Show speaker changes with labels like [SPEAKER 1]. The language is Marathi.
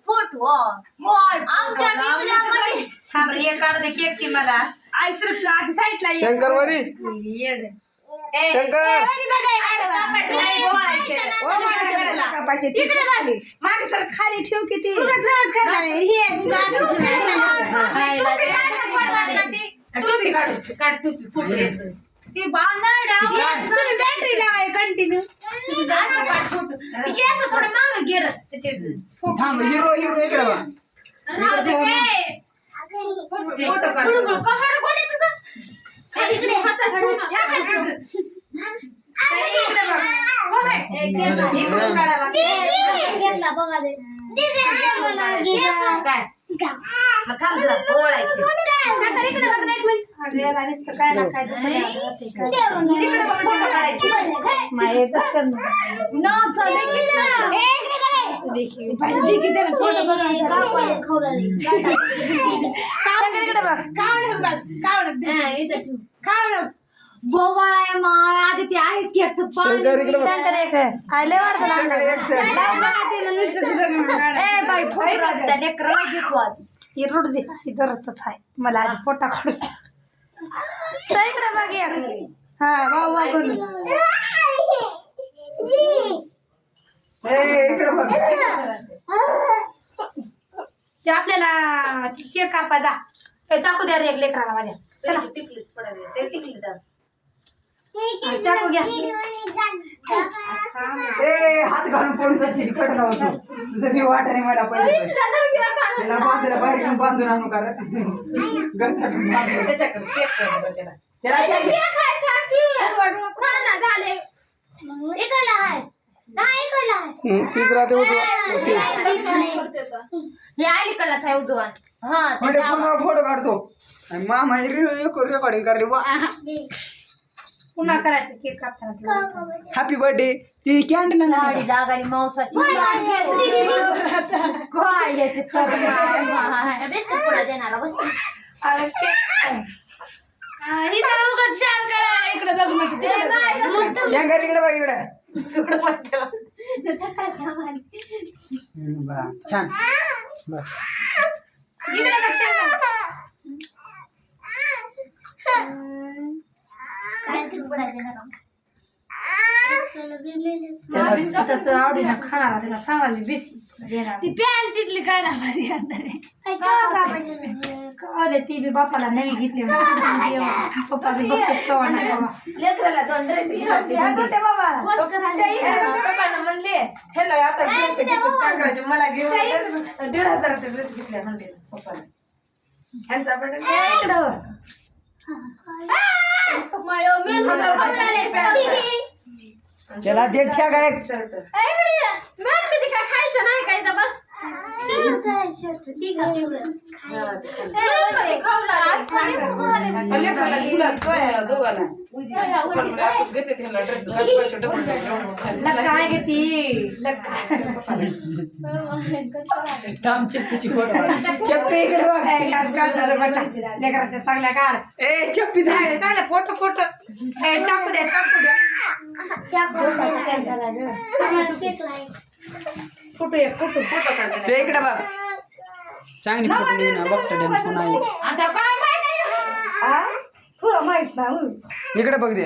[SPEAKER 1] फोटो आमच्या बिबल्यामध्ये
[SPEAKER 2] थांब रे एक काढ दे केकची मला
[SPEAKER 1] आईसर आधी साईडला ये.
[SPEAKER 3] शंकरवारी
[SPEAKER 2] येड
[SPEAKER 3] शंकर
[SPEAKER 1] वरी बघा हे आडवा.
[SPEAKER 2] तिकडे लागली मागे सर खाली ठेव किती
[SPEAKER 1] तुला ठेवत काय नाही. हे मी गाडून
[SPEAKER 2] टोपी काढ काढ टोपी फोटो येतो
[SPEAKER 1] ते बांधणार तुम्ही बॅटरी लावाय कंटिन्यू असं काढ फोटो. ठीक आहे असं थोडं मागं गेर त्याचे
[SPEAKER 3] थांब हिरो इकडे बघ
[SPEAKER 2] फोटो काढ
[SPEAKER 1] कहार कोणी तुझं इकडे हातात ठेवून छापायचं.
[SPEAKER 2] इकडे बघ इकडून काढावा
[SPEAKER 1] घेतला बघा दे
[SPEAKER 2] काय मग थांब जरा ओळायची
[SPEAKER 1] शांता इकडे बघ ना एक मिनिट.
[SPEAKER 2] तिकडे बघ फोटो काढायची
[SPEAKER 1] न चले की ना ए इकडे काय फोटो बघा
[SPEAKER 2] इकडे बघ
[SPEAKER 1] कावड बोवाळा माय आधी ते आहेच की याचं
[SPEAKER 3] शंकर इकडे बघ
[SPEAKER 2] शंकर एक आले वाटतं लागलं
[SPEAKER 3] एक सेकंड.
[SPEAKER 1] ए बाई फोटो राहते त्या लेकराला घेतो आधी.
[SPEAKER 2] ही रोड दे इथं रस्तच आहे मला आधी फोटा काढू इकडे बघ एक हा वाव वाव बोलू
[SPEAKER 3] इकडे बघ
[SPEAKER 2] ते आपल्याला केक कापा जा हे चाकू द्या रे एक लेकराला माझ्या चला चाकू घ्या
[SPEAKER 3] हात घालून पडून त्याची कडला होतो तुझं मी वाटाने मला पहिले त्याला बांधायला बाहेर घेऊन बांधून आणू का गचटून बांधून
[SPEAKER 2] त्याच्याकडे केक कर त्याला
[SPEAKER 3] तीच राहते
[SPEAKER 1] हे अलीकडलाच आहे उजवा. हा ते
[SPEAKER 3] पुन्हा फोटो काढतो आणि मामा रेकॉर्डिंग करली
[SPEAKER 2] पुन्हा करायचं केक कापताना
[SPEAKER 3] हॅपी बर्थडे ती कॅन्डल
[SPEAKER 1] साडी लागाली मावसाची काय याची बिस्किट पुढे देणार बस.
[SPEAKER 2] अरे केक
[SPEAKER 1] ही तर उघड शान करा इकडे बघ म्हणजे
[SPEAKER 3] शंकर इकडे बघ इकडे छान बस
[SPEAKER 1] इकडे बघ शान
[SPEAKER 2] बिस्किटाचं आवडीनं खाणार त्याला सावाली बिस्किट देणार
[SPEAKER 1] ती पॅन्ट तिथली काढा
[SPEAKER 2] अरे ती बी बापाला नवी घेतली पप्पा बी बघतो लेकराला 2 ड्रेस पप्पानं म्हणले हेला आता ड्रेस घेऊन काय करायचे मला घेऊन 1,500चे ड्रेस घेतले म्हणले पप्पाला ह्यांचा बर्थडे इकडं
[SPEAKER 3] त्याला देठ ठ्या काय
[SPEAKER 2] शर्ट
[SPEAKER 1] खायचं नाही काय बस
[SPEAKER 2] काय घेती
[SPEAKER 3] चप्पीची फोटो चप्पी इकडे बघ
[SPEAKER 2] लेकराच्या चांगल्या काढ
[SPEAKER 3] ए चप्पी
[SPEAKER 2] चांगल्या फोटो फोटो चाकू द्या चाकू द्या फोटो एक फोटो फोटो काढ
[SPEAKER 3] ते इकडे बघ चांगली फोटो नाही ना बघता
[SPEAKER 2] आता काय माहिती तुला माहित नाही
[SPEAKER 3] इकडे बघ दे